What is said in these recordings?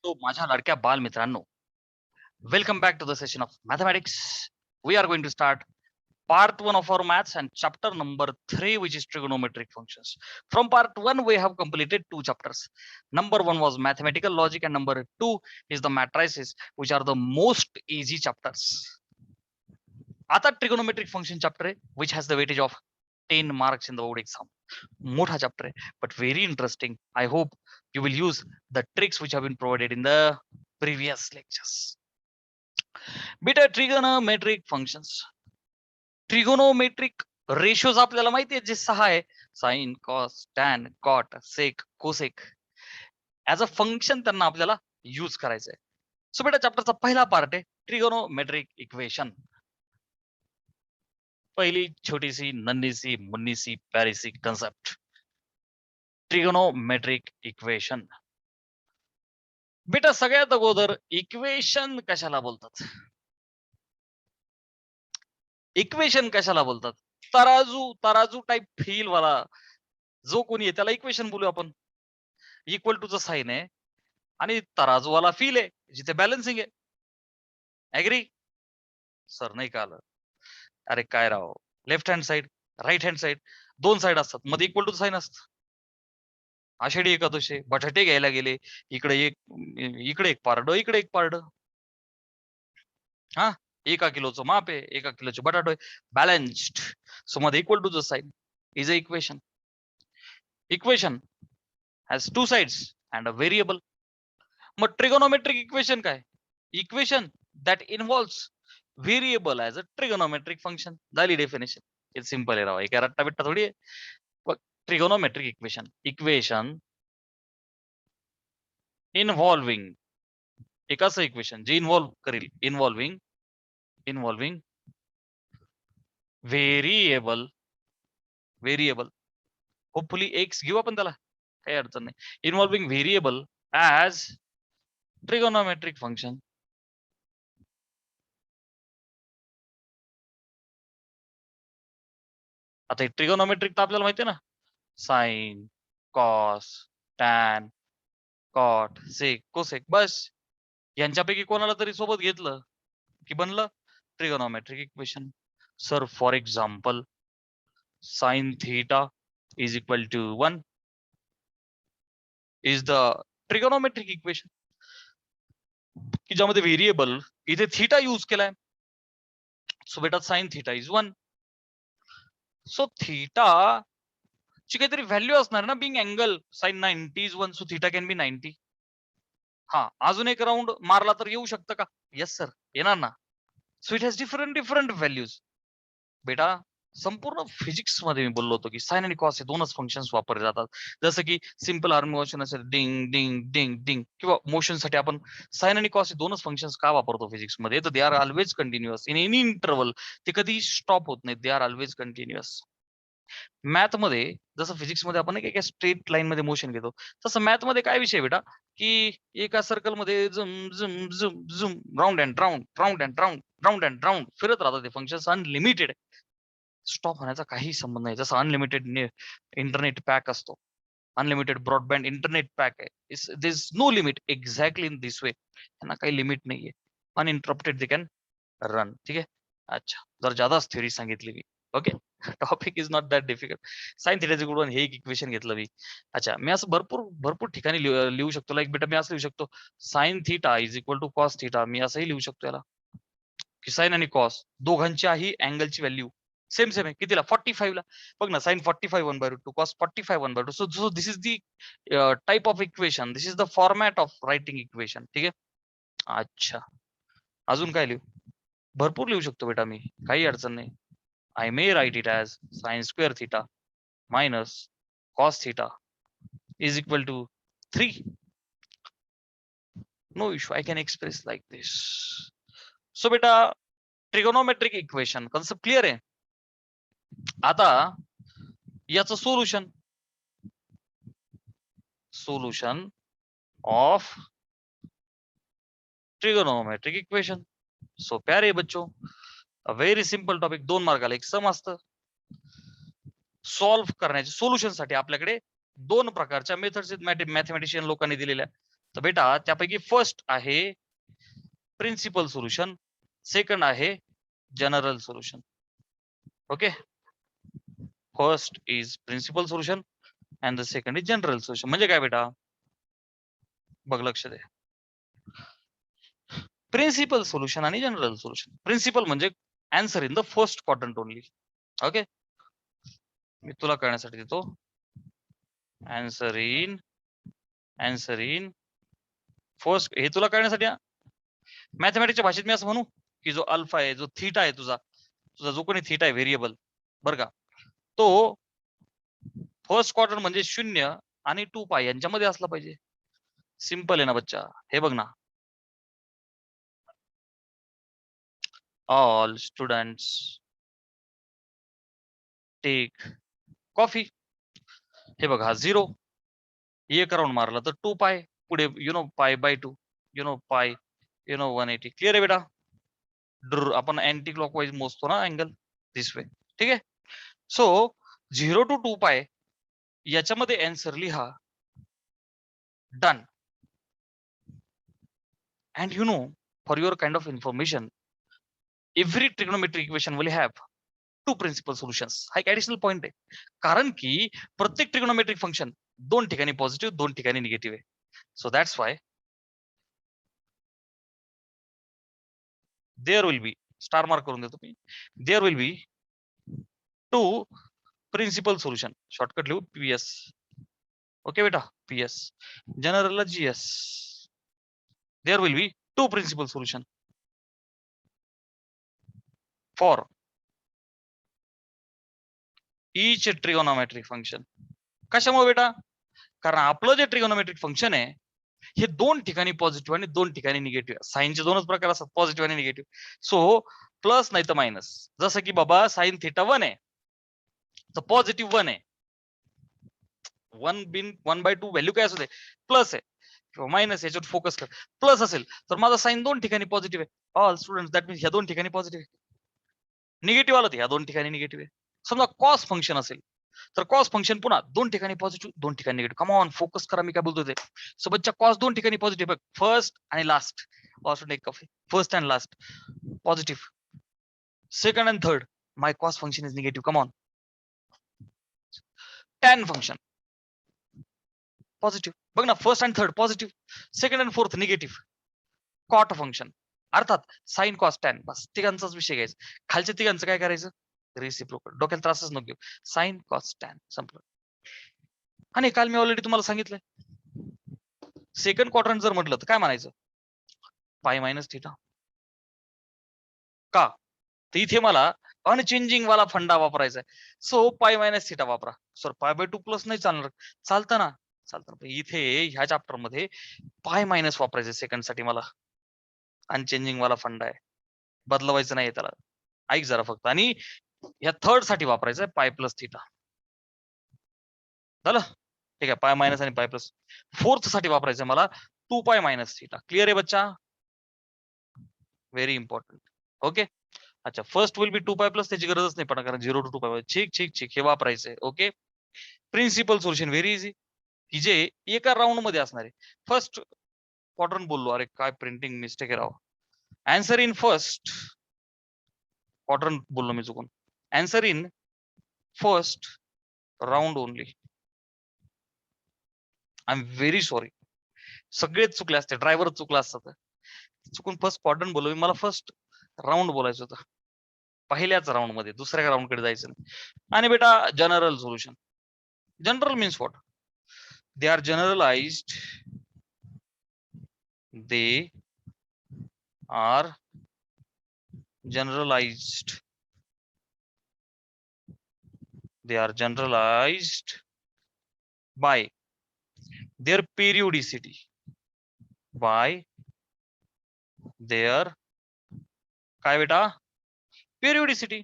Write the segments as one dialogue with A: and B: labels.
A: तो माझ्या लाडक्या बाल मित्रांनो, welcome back to the session of mathematics. We are going to start part 1 of our maths and chapter number 3, which is trigonometric functions. From part 1 we have completed 2 chapters. Number 1 was mathematical logic and number 2 is the matrices, which are the most easy chapters. आता trigonometric function chapter which has the weightage of 10 marks in the board exam. मोठा chapter आहे, but very interesting. I hope you will use the tricks which have been provided in the previous lectures. बेटा trigonometric functions, trigonometric ratios आपल्याला माहिती आहे जे 6 आहे, sine, cos, tan, cot, sec, cosec. As a function त्यांना आपल्याला use करायचंय. So बेटा चॅप्टरचा पहिला पार्ट आहे ट्रिगोनोमेट्रिक इक्वेशन. पहिली छोटीशी नन्हीसी मुन्नीसी प्यारीसी कन्सेप्ट, ट्रिगोनोमेट्रिक इक्वेशन. बेटा सगळ्यात अगोदर इक्वेशन कशाला बोलतात? इक्वेशन कशाला बोलतात? तराजू टाइप फील वाला जो कोणी आहे त्याला इक्वेशन बोलू आपण. इक्वल टूचं साइन आहे आणि तराजूवाला फील आहे जिथे बॅलन्सिंग आहे. ऍग्री? सर नाही का आलं? अरे काय राव, left hand side right hand side दोन साइड असतात, मध्ये इक्वल टू साइन असतं. आषाढी एकादशी बटाटे घ्यायला गेले, इकडे एक पारड, इकडे एक पारड. हा, 1 किलोचं माप आहे, 1 किलोचे बटाटो आहे, बॅलन्स्ड. सो मध्ये इक्वल टू च sine is a equation. Equation has 2 sides and a variable. मग ट्रिगोनोमेट्रिक इक्वेशन काय? Equation that involves variable as a trigonometric function. झाली डेफिनेशन. इट सिंपल आहे राव, एक रट्टा बिट्टा थोडी आहे. ट्रिगोनोमेट्रिक इक्वेशन, इक्वेशन इन्व्हॉल्विंग, एक असं इक्वेशन जे इन्व्हॉल्व करेल, इन्व्हॉल्विंग व्हेरिएबल होपफुली एक्स घेऊ आपण त्याला, काही अडचण नाही. Involving variable as trigonometric function. आता ट्रिगोनोमेट्रिक तर आपल्याला माहिती आहे ना, sine, cos, tan, cot, sec, cosec. बस यांच्यापैकी कोणाला तरी सोबत घेतलं की बनलं trigonometric equation. Sir for example sine theta is equal to 1 is the trigonometric equation, की ज्यामध्ये व्हेरिएबल इथे थीटा यूज केलाय. सो बेटा sine theta is 1. So theta ची काहीतरी व्हॅल्यू असणार ना, being angle sine 90 is 1, so theta can be 90. हा, अजून एक राऊंड मारला तर येऊ शकतं का? येस सर, येणार ना. So it has different values. बेटा संपूर्ण फिजिक्स मध्ये मी बोललो होतो की साइन आणि कॉस हे दोनच फंक्शन्स वापरले जातात. जसं की सिंपल आर्म मोशन असेल, डिंग डिंग डिंग डिंग, किंवा मोशन साठी आपण साइन आणि कॉस हे दोनच फंक्शन्स का वापरतो फिजिक्स मध्ये? तर they are always continuous in any interval. ते कधी स्टॉप होत नाही, they are always continuous. Math मध्ये जसं फिजिक्स मध्ये आपण एका स्ट्रेट लाईन मध्ये मोशन घेतो, तसं मॅथ मध्ये काय विषय बेटा, की एका सर्कल मध्ये झुम झुम झुम झुम, round and round, round and round, round and round फिरत राहतात. ते फंक्शन अनलिमिटेड, स्टॉप होण्याचा काही संबंध नाही. जसं अनलिमिटेड इंटरनेट पॅक असतो, अनलिमिटेड ब्रॉडबँड इंटरनेट पॅक आहे, there is no limit. Exactly in this way, त्यांना काही लिमिट नाहीये. Uninterrupted they can run. ठीक आहे. अच्छा, जर जादाच थ्योरी सांगितली मी. Okay, topic is not that difficult. Sine theta equal to 1 हे एक इक्वेशन घेतलं मी. अच्छा, मी असं भरपूर ठिकाणी लिहू शकतो. लाईक बेटा मी असं लिहू शकतो, sine theta is equal to cos theta. मी असंही लिहू शकतो याला, की साइन आणि कॉस दोघांच्याही अँगलची व्हॅल्यू सेम आहे. कितीला? 45 ला. बघ ना, sine 45 1/2, cos 45 1/2. So this is the type of equation, this is the format of writing equation. ठीक आहे. अच्छा, अजून काय लिहू? भरपूर लिहू शकतो बेटा मी, काही अडचण नाही. I may write it as sine square theta minus cos theta is equal to 3. No issue, I can express like this. So बेटा ट्रिगोनोमेट्रिक इक्वेशन कन्सेप्ट क्लिअर आहे. आता याचं सोल्युशन ऑफ ट्रिगोनोमेट्रिक इक्वेशन सोप्या रे बच्चो. Very simple topic. 2 मार्काला एक सम असतं. Solve करण्याचे solution साठी आपल्याकडे 2 प्रकारच्या मेथड्स आहेत, मॅथमॅटिशियन लोकांनी दिलेल्या. तर बेटा त्यापैकी फर्स्ट आहे प्रिन्सिपल सोल्युशन, सेकंड आहे general solution. Okay, first is principal solution and the second is general solution. म्हणजे काय बेटा, बघ लक्ष दे. प्रिन्सिपल सोल्युशन आणि जनरल सोल्युशन. प्रिन्सिपल म्हणजे answer in the first quadrant only. Okay, मी तुला कळण्यासाठी देतो. आन्सर इन फर्स्ट, हे तुला कळण्यासाठी मॅथमॅटिक्सच्या भाषेत मी असं म्हणू की जो अल्फा आहे, जो थीटा आहे, तुझा जो कोणी थीटा आहे व्हेरिएबल, बरं का, तो फर्स्ट क्वाड्रंट म्हणजे 0 आणि 2π यांच्यामध्ये असला पाहिजे. सिंपल आहे ना बच्चा. हे बघ ना, ऑल स्टुडंट्स टेक कॉफी. हे बघ, हा 0 एक राऊंड मारला तर 2π, पुढे π/2, पाय 180. क्लिअर आहे बेटा. आपण अँटी क्लॉकवाईज मोजतो ना अँगल, दिस वे. ठीक आहे. सो 0 to 2π याच्यामध्ये आन्सर लिहा. Done. And for your kind of information, every trigonometric equation will have two principal solutions. हा एक ऍडिशनल पॉइंट आहे, कारण की प्रत्येक ट्रिग्नोमेट्रिक फंक्शन दोन ठिकाणी पॉझिटिव्ह, दोन ठिकाणी निगेटिव्ह आहे. So that's why there will be, star mark करून देतो मी, there will be two principal solution. Shortcut लिहू PS. ओके बेटा, PS. जनरलला GS. There will be two principal solution for each trigonometric function. कशामुळे बेटा, कारण आपलं जे ट्रिगोनोमेट्रिक फंक्शन आहे हे दोन ठिकाणी पॉझिटिव्ह आणि दोन ठिकाणी निगेटिव्ह. साईनचे दोनच प्रकार असतात, पॉझिटिव्ह आणि निगेटिव्ह. सो प्लस नाही तर मायनस. जसं की बाबा साइन थिटा 1 आहे तर पॉझिटिव्ह 1 आहे. 1/2 व्हॅल्यू काय असू दे, प्लस आहे किंवा मायनस, याच्यावर फोकस कर. प्लस असेल तर माझा साइन दोन ठिकाणी पॉझिटिव्ह आहे. ऑल स्टुडंट, दॅट मीन्स ह्या दोन ठिकाणी पॉझिटिव्ह आहे. निगेटिव्ह आलं तर ह्या दोन ठिकाणी निगेटिव्ह आहे. समजा कॉस फंक्शन असेल तर कॉस फंक्शन पुन्हा दोन ठिकाणी पॉझिटिव्ह, दोन ठिकाणी निगेटिव्ह. कम ऑन, फोकस करा, मी काय बोलतो ते. सोबतच्या कॉस दोन ठिकाणी पॉझिटिव्ह, फर्स्ट आणि last. First and last positive, second and third my cos function is negative. Come on. Tan function positive, बघ ना, first and third positive, second and fourth negative. Cot function अर्थात sine cos tan, बस तिघांचाच विषय घ्यायचा. खालच्या तिघांचं काय करायचं, रेसिप्रोकल. डोक्याला त्रासच नको घेऊ. साइन कॉस टॅन संपलं. आणि काल मी ऑलरेडी तुम्हाला सांगितलंय, सेकंड क्वाड्रंट जर म्हटलं तर काय म्हणायचं, पाय मायनस थिटा. का, तर इथे मला अनचेंजिंग वाला फंडा वापरायचा आहे. सो पाय मायनस थिटा वापरा. सर π/2 प्लस नाही चालणार, चालतं ना, चालतं. इथे ह्या चॅप्टर मध्ये पाय मायनस वापरायचं सेकंड साठी मला. अनचेंजिंग वाला फंडा आहे, बदलवायचं नाही त्याला. ऐक जरा फक्त. आणि ह्या थर्ड साठी वापरायचं आहे पाय प्लस थिटा. झालं, ठीक आहे. पाय मायनस आणि पाय प्लस. फोर्थ साठी वापरायचं मला 2π मायनस थिटा. क्लिअर आहे बच्चा, व्हेरी इम्पॉर्टंट. ओके, अच्छा. फर्स्ट विल बी 2π प्लस, त्याची गरजच नाही पडणार, कारण 0 to 2π. ठीक ठीक ठीक, हे वापरायचंय. Okay, principal solution very easy, की जे एका राऊंड मध्ये असणार आहे. फर्स्ट क्वाड्रंट बोललो, अरे काय प्रिंटिंग मिस्टेक आहे राव. आन्सर इन फर्स्ट क्वाड्रंट बोललो मी चुकून. Answer in first round only. I am very sorry, सगळेच चुकले असते, ड्रायव्हर चुकला असतात. चुकून फर्स्ट क्वाड्रंट बोललो मी, मला फर्स्ट राऊंड बोलायचं होतं. पहिल्याच राऊंड मध्ये, दुसऱ्या राऊंड कडे जायचं नाही. आणि बेटा general solution. General means what, they are generalized, they are generalized, they are generalized by their periodicity, by their काय बेटा, पेरिओडिसिटी.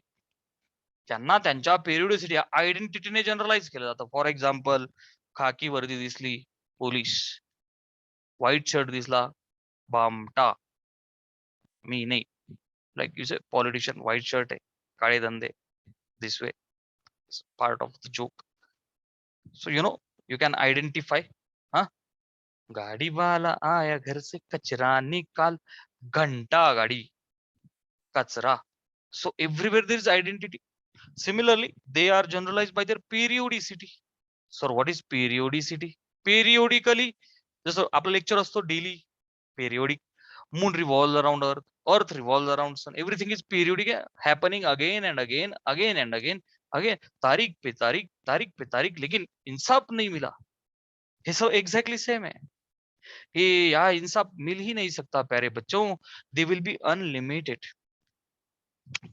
A: त्यांना त्यांच्या पेरिओडिसिटी आयडेंटिटीने जनरलाइज केलं जातं. फॉर एक्झाम्पल, खाकी वर्दी दिसली पोलीस, व्हाईट शर्ट दिसला बामटा, मी नाही, like you say politician, white shirt आहे, काळे धंदे, this way, part of the joke. So you can identify. गाड़ी वाला आया घर से कचरा निकाल, घंटा गाड़ी कचरा. So everywhere there is identity. Similarly, they are generalized by their periodicity. So what is periodicity? Periodically, जसं आपलं लेक्चर असतो daily, periodic. Moon revolves around Earth revolves around sun. Everything is periodic, happening again and again, again and again, again. तारीख पे तारीख, लेकिन इंसाफ नहीं मिला. ये सब एग्जैक्टली सेम है. ये यहाँ इंसाफ मिल ही नहीं सकता प्यारे बच्चों. They will be unlimited.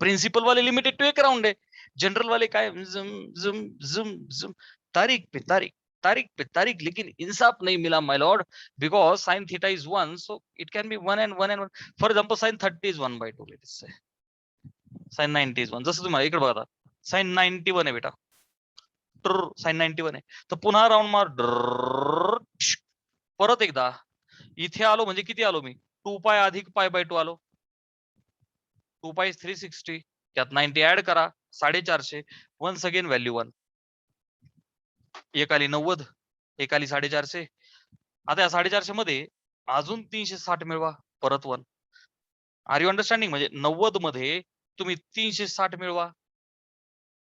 A: Principal वाले लिमिटेड टू एक राउंड है. जनरल वाले काय जुम जुम जुम जुम, तारीख पे तारीख, लेकिन इंसाफ नहीं मिला my lord, because sine theta is 1, so it can be 1 and 1 and 1. For example sine 30 is 1/2. Let us say sine 90 is 1. जसं तुम्हाला इकडे बघा, साइन 91 आहे बेटा, साइन 91 आहे. तर पुन्हा राऊंड मार, परत एकदा इथे आलो म्हणजे किती आलो मी, 2π अधिक π/2 आलो. 2π is 360, त्यात 90 ऍड करा, 450. Once again value 1. एक आली 90, एक आली 450. आता या 450 मध्ये अजून 360 मिळवा, परत 1. Are you understanding? म्हणजे 90 मध्ये तुम्ही 360 मिळवा,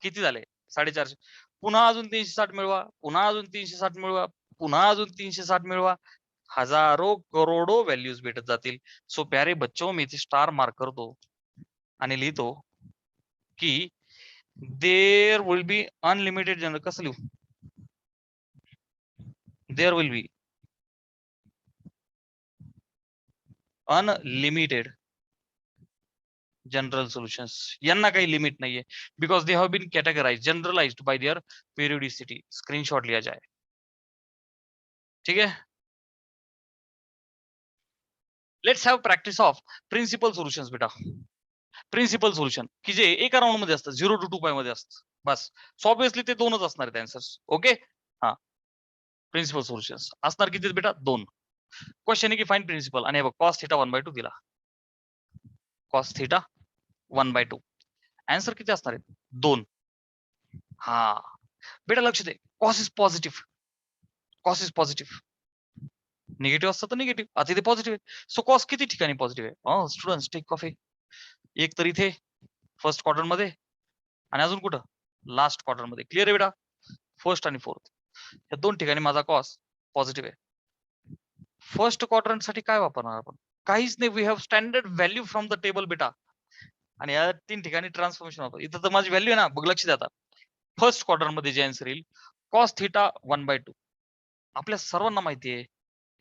A: किती झाले 450. पुन्हा अजून 360 मिळवा, पुन्हा अजून 360 मिळवा, पुन्हा अजून 360 मिळवा. हजारो करोडो व्हॅल्यूज भेटत जातील. सो प्यारे बच्चों, मी इथे स्टार मार्क करतो आणि लिहितो की there will be unlimited general. कसं लिहू? There will be unlimited general solutions. यांना काही लिमिट नाहीये, because they have been categorise generalised by their periodicity. Screenshot लिया जाए, ठीक है. Let's have practice of principal solutions बेटा. प्रिन्सिपल सोल्युशन की जे एका राऊंड मध्ये असतं, 0 to 2π मध्ये असतं. बस ऑब्विसली ते दोनच असणार आहेत आन्सर्स. ओके, हा प्रिन्सिपल सोल्युशन्स असणार किती बेटा? 2. क्वेश्चन आहे की फाइंड प्रिन्सिपल, आणि बघ कॉस थीटा 1/2 दिला. Cos theta 1/2. आन्सर किती असणार आहेत? 2. हा बेटा लक्ष दे, cos is positive, cos is positive. Negative असतं तर निगेटिव्ह, आता इथे पॉझिटिव्ह आहे. सो कॉस किती ठिकाणी पॉझिटिव्ह आहे? Students take coffee. एक तर इथे फर्स्ट क्वार्टर मध्ये, आणि अजून कुठं? लास्ट क्वार्टर मध्ये. क्लिअर आहे बेटा? फर्स्ट आणि फोर्थ या 2 ठिकाणी माझा कॉस पॉझिटिव्ह आहे. फर्स्ट क्वाड्रंट साठी काय वापरणार आपण? काहीच नाही. We have standard value from the table बेटा, आणि या 3 ठिकाणी ट्रान्सफॉर्मेशन वापर. इथं तर माझी व्हॅल्यू आहे ना, बघ लक्ष द्या. आता फर्स्ट क्वार्टर मध्ये जे आन्सर येईल कॉस थीटा 1/2. आपल्या सर्वांना माहिती आहे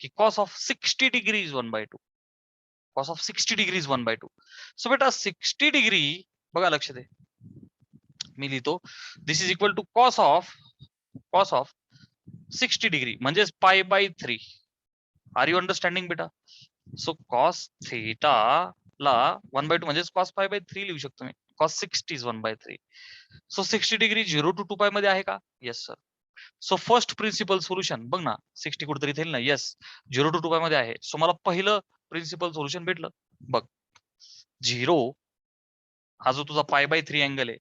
A: की cos of 60 degree is 1/2. Cos of 60 degree is 1/2. So बेटा 60 डिग्री बघा, लक्ष दे, मी लिहितो this is equal to cos of 60 degree म्हणजेच π/3. आर यू अंडरस्टँडिंग बेटा? सो कॉस थीटा ला 1/2 म्हणजेच कॉस π/3 लिहू शकतो मी. Cos 60 is 1/3. So 60 degree 0 to 2π मध्ये आहे का? Yes sir. So first principal solution बघ ना, 60 कुठेतरी येईल ना. येस, 0 to 2π मध्ये आहे. सो मला पहिलं प्रिन्सिपल सोल्युशन भेटलं. बघ 0 हा जो तुझा π/3 अँगल आहे,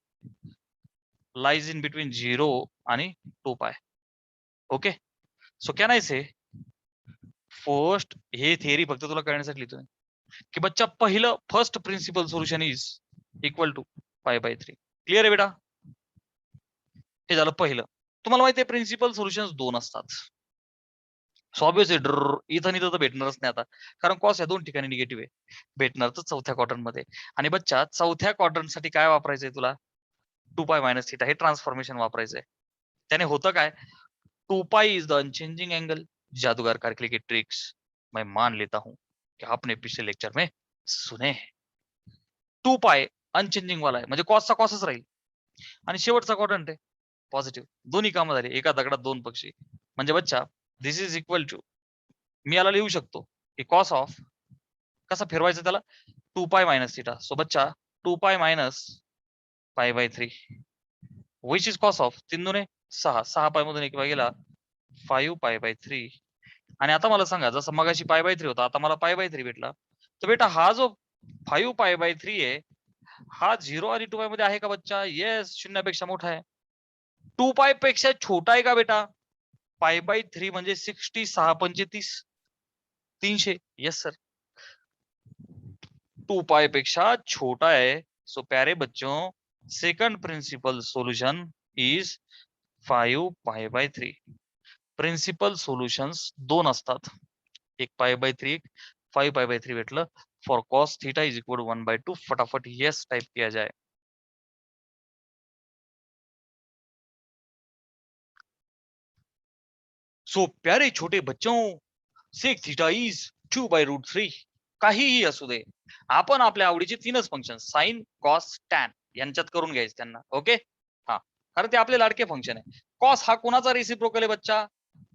A: लाईज इन बिटवीन 0 आणि 2π. Okay, so can I say first, हे थिअरी फक्त तुला कळण्यासाठी लिहितोय की बच्चा पहिलं first principal solution is equal to π/3. Clear आहे बेटा? हे झालं पहिलं. तुम्हाला माहिती आहे प्रिन्सिपल सोल्युशन्स 2 असतात. सो ऑब्विसली इथं तर भेटणारच नाही आता, कारण कॉस या 2 ठिकाणी निगेटिव्ह आहे. भेटणार तर चौथ्या क्वाड्रंट मध्ये. आणि बच्चा चौथ्या क्वाड्रंट साठी काय वापरायचंय तुला? 2π - थीटा हे ट्रान्सफॉर्मेशन वापरायचंय. त्याने होतं काय? 2π इज द अनचेंजिंग एंगल. जादूगर कारके की ट्रिक्स मैं मान लेता हूं कि आपने पिछले लेक्चर में सुने हैं. 2π अनचेंजिंग वाला आहे, म्हणजे कॉसचा कॉसच राहील, आणि शेवटचा क्वाड्रंट आहे पॉझिटिव्ह. दोन्ही कामं झाली, एका दगडात 2 पक्षी. म्हणजे बच्चा दिस इज इक्वल टू, मी याला लिहू शकतो की कॉस ऑफ, कसा फिरवायचं त्याला, 2π - थीटा. सो बच्चा 2π - π/3 विच इज कॉस ऑफ 3 दुने 6, 6π मधून 1 गेला 5π/3. आणि आता मला सांगा, जसं मगाशी π/3 होता, आता मला π/3 भेटला, तर बेटा हा जो 5π/3 आहे, हा 0 आणि 2π मध्ये आहे का बच्चा? येस, 0 पेक्षा मोठा आहे. 2π पेक्षा छोटा आहे का बेटा? π/3 म्हणजे 60, 6 पंचे 30. 300. Yes sir. 2 पाई पेक्षा छोटा आहे. सो प्यारे बच्चों, सेकंड प्रिन्सिपल सोल्युशन इज 5 पाय बाय 3. प्रिन्सिपल सोल्युशन्स 2 असतात. 1 पाय बाय 3, 5 पाय बाय 3 भेटलं. For cos theta is equal 1/2. फटाफट यस टाइप किया जाए. सो प्यारे छोटे बच्चों, सेक थीटा इज 2/√3. काहीही असू दे, आपण आपल्या आवडीचे 3च फंक्शन साइन, कॉस, टॅन यांच्यात करून घ्यायचे त्यांना. ओके. हा, कारण ते आपले लाडके फंक्शन आहे. कॉस हा कोणाचा रेसिप्रोकल आहे बच्चा?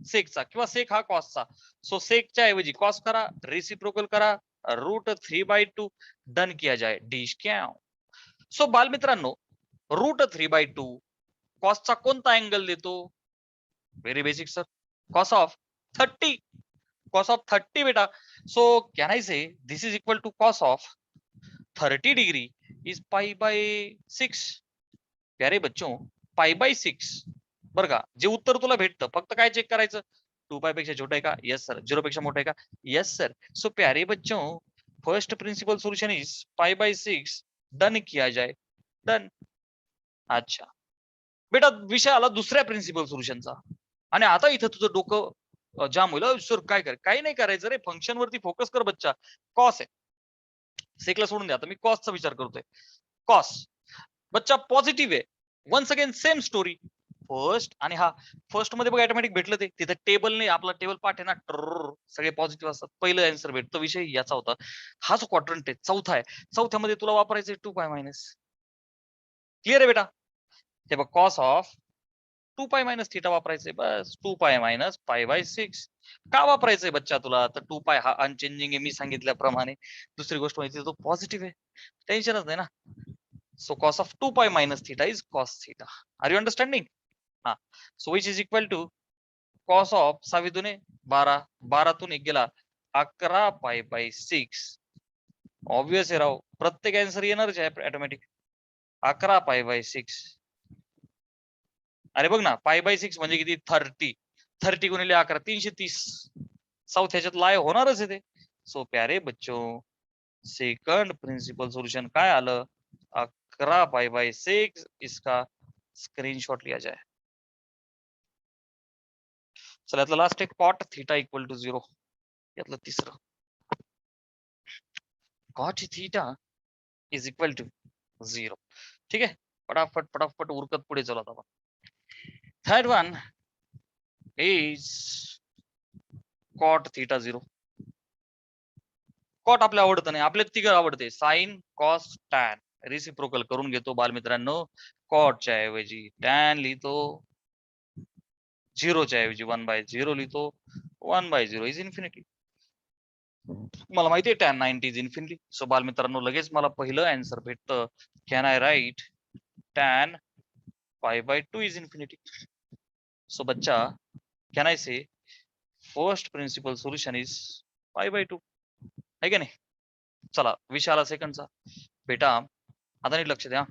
A: सेकचा. किंवा सेक हा कॉसचा. सो सेकच्या ऐवजी कॉस करा, रेसिप्रोकल करा, √3/2 डन किया जाए. डिश क्या. सो बालमित्रांनो, √3/2 कॉसचा कोणता अँगल देतो? Very basic sir, cos of 30. Cos of 30 बेटा. So can I say this is equal to cos of 30 degree is pi by 6. प्यारे बच्चों, pi by 6 बरं का. जे उत्तर तुला भेटतं फक्त काय चेक करायचं? 2 पाय पेक्षा छोटा आहे का? Yes sir. 0 पेक्षा मोठा आहे का? Yes sir. सो प्यारे बच्चों, first principal solution is pi by 6. Done किया जाए. डन. अच्छा बेटा, विषय आला दुसऱ्या प्रिन्सिपल सोल्युशनचा. आणि आता इथं तुझं डोकं जाम होईल. सर काय कर, काही नाही करायचं रे, फंक्शन वरती फोकस कर बच्चा. कॉस आहे, सेकला सोडून द्या. आता मी कॉसचा विचार करतोय. कॉस बच्चा पॉझिटिव्ह आहे. Once again same story. First आणि हा फर्स्ट मध्ये बघ ऑटोमॅटिक भेटलं ते. तिथं टेबल नाही, आपला टेबल पाठ आहे ना, सगळे पॉझिटिव्ह असतात. पहिलं आन्सर भेटतो. विषय याचा होता. हा जो क्वाड्रंट आहे चौथा आहे, चौथ्यामध्ये तुला वापरायचं 2 पाय मायनस. क्लिअर आहे बेटा? हे बघ, cos of 2 pi minus theta वापरायचंय. Bus 2 pi minus pi by 6. का वापरायचंय बच्चा तुला? तर 2 पाय हा अनचेंजिंग आहे मी सांगितल्याप्रमाणे. दुसरी गोष्ट माहिती, तो पॉझिटिव्ह आहे, टेन्शनच नाही ना. So cos of 2 pi minus theta is cos theta. Are you understanding? हा. So which is equal to cos of 6 दुने 12, 12तून 1 गेला 11 पाय बाय 6. ऑब्वियस आहे राव, प्रत्येक आन्सर येणारच आहे ऑटोमॅटिक. 11 पाय बाय 6. अरे बघ ना, पाय बाय 6 म्हणजे किती? 30. 30 गुणिले 11 330. साऊथ ह्याच्यात लाय होणारच आहे ते. सो प्यारे बच्चो, सेकंड प्रिन्सिपल सोल्यूशन काय आलं? 11 पाय बाय 6. इसका स्क्रीनशॉट लिया जाए. चला, यातलं लास्ट एक कॉट थीटा इक्वल टू 0. यातलं तिसरं cot theta is equal to 0. ठीक आहे, फटाफट फटाफट उरकत पुढे चला आता. Third one is cot theta 0. Cot आपल्या आवडतं नाही, आपल्या तिघ आवडते. Sign, cos, tan. रिसिप्रोकल करून घेतो बालमित्रांनो. कॉटच्या ऐवजी टॅन लिहितो, 0च्या ऐवजी 1/0 लिहितो. 1/0 इज इन्फिनिटी. मला माहिती आहे टॅन 90 इज इन्फिनिटी. सो बालमित्रांनो, लगेच मला पहिलं आन्सर भेटतं. Can I write tan π/2 is infinity. So बच्चा, can I say first principal solution is π/2 आहे का नाही? चला, विषय आला सेकंडचा. बेटा आता नीट लक्ष द्या.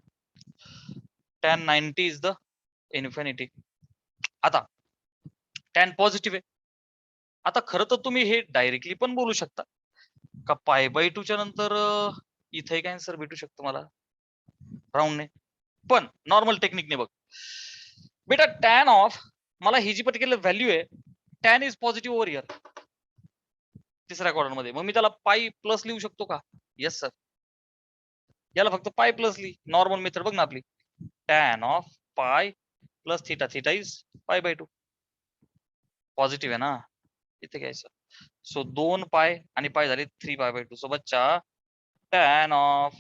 A: Tan 90 is the infinity. आता टॅन पॉझिटिव्ह आहे. आता खरं तर तुम्ही हे डायरेक्टली पण बोलू शकता का π/2 च्या नंतर इथे एक आन्सर भेटू शकतो मला राऊंडने. पण नॉर्मल टेक्निकने बघ बेटा, टॅन ऑफ मला ही जी पर्टिक्युलर व्हॅल्यू आहे, tan is positive over here तिसऱ्या क्वाड्रंट मध्ये. मग मी त्याला पाय प्लस लिहू शकतो का? Yes sir. याला फक्त पाय प्लस लिही. नॉर्मल मेथड बघ ना आपली. Tan of pi plus theta. Theta is π/2. Positive आहे ना, इथे घ्यायचं. सो 2 पाय आणि पाय झाले 3 π/2. सो बच्चा, टॅन ऑफ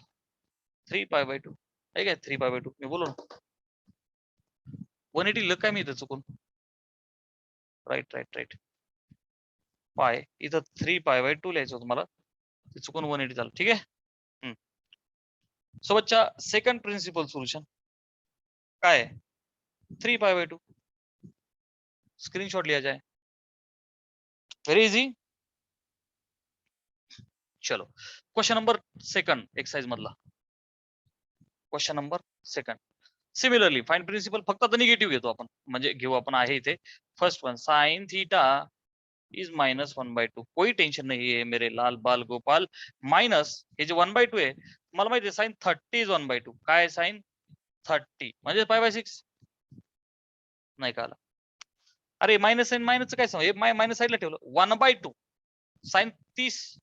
A: 3 π/2 आहे काय? 3 π/2 मी बोललो ना. 180 लिहिलं काय मी इथं चुकून? Right right right. पाय इथं 3 π/2 लिहायचं होतं मला, ते चुकून 180 झालं. ठीक आहे. सो बच्चा, सेकंड प्रिन्सिपल सोल्युशन काय आहे? 3 π/2. स्क्रीनशॉट लिया जाए. Very easy. चलो, क्वेश्चन नंबर सेकंड एक्सरसाइज मधला. Question number second. Similarly find principal, फक्त आता निगेटिव्ह घेतो आपण, म्हणजे घेऊ आपण आहे इथे. First one sine theta is -1/2. कोई टेन्शन नाही आहे मेरे लाल बाल गोपाल. मायनस हे जे 1/2 आहे मला माहिती आहे साइन 30 इज 1/2. काय साइन 30 म्हणजे π/6 नाही का आला. अरे मायनस साइन मायनसचं काय सांग, हे मायनस साईडला ठेवलं. 1/2 साइन 30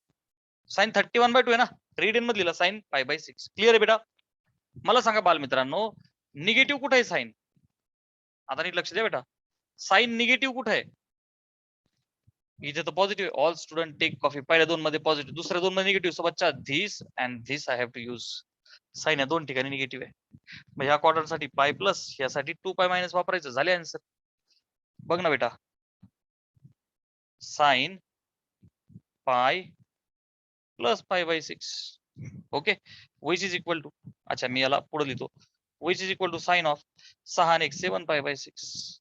A: साइन 30 1/2 आहे ना. रीड इन मध्ये लिहिला साइन π/6. क्लिअर आहे बेटा. मला सांगा बालमित्रांनो निगेटिव्ह कुठे आहे साइन. आता नीट लक्ष द्या बेटा. साइन निगेटिव्ह कुठे आहे. इथे तर positive. All student take coffee. पहिल्या दोन मध्ये पॉझिटिव्ह, दुसऱ्या दोन मध्ये निगेटिव्ह. सो बच्चा this and this I have to use. Sine या दोन ठिकाणी निगेटिव्ह आहे. मग ह्या क्वाड्रंट साठी पाय प्लस, यासाठी 2π मायनस वापरायचं. झाले आन्सर. बघ ना बेटा. Sine pi plus π/6. Okay. Which is equal to, अच्छा मी याला पुढे लिहितो. Which is equal to sine of 6 आणि 1 7 π/6.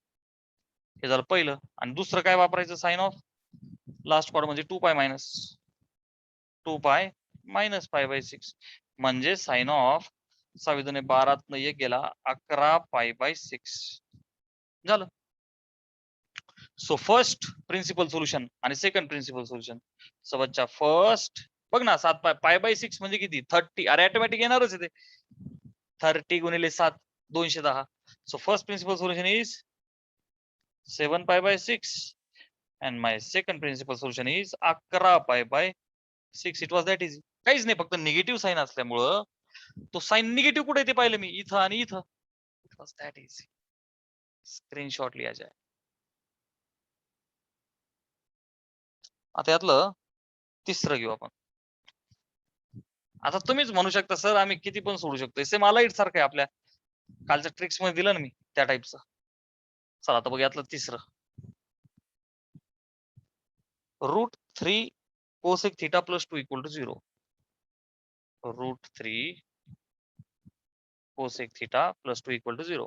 A: हे झालं पहिलं. आणि दुसरं काय वापरायचं. साइन ऑफ लास्ट क्वाड्रंट म्हणजे 2π मायनस 2π मायनस π/6 म्हणजे साइन ऑफ 6 12 1 गेला 11π/6 झालं. सो फर्स्ट प्रिन्सिपल सोल्युशन आणि सेकंड प्रिन्सिपल सोल्युशन. सो बच्चा फर्स्ट बघ ना 7 π/6 म्हणजे किती 30. अरे ऑटोमॅटिक येणारच आहे ते. 30 गुणिले 7 210. So first principal solution is 7 π/6 and my second principal solution is 11π/6. It was that easy. काहीच नाही, फक्त निगेटिव्ह साइन असल्यामुळं तो साइन निगेटिव्ह कुठे ते पाहिलं मी, इथं आणि इथं. It was that easy. Screenshot लिया जाय. आता यातलं तिसरं घेऊ आपण. आता तुम्हीच म्हणू शकता सर आम्ही किती पण सोडू शकतो. सेम अलाइड सारखं आहे आपल्या कालच्या ट्रिक्स मध्ये दिलं ना मी त्या टाईपचं. चला आता बघ यातलं तिसरं. √3 cosec theta plus 2 equal to 0. √3 cosec theta plus 2 equal to 0.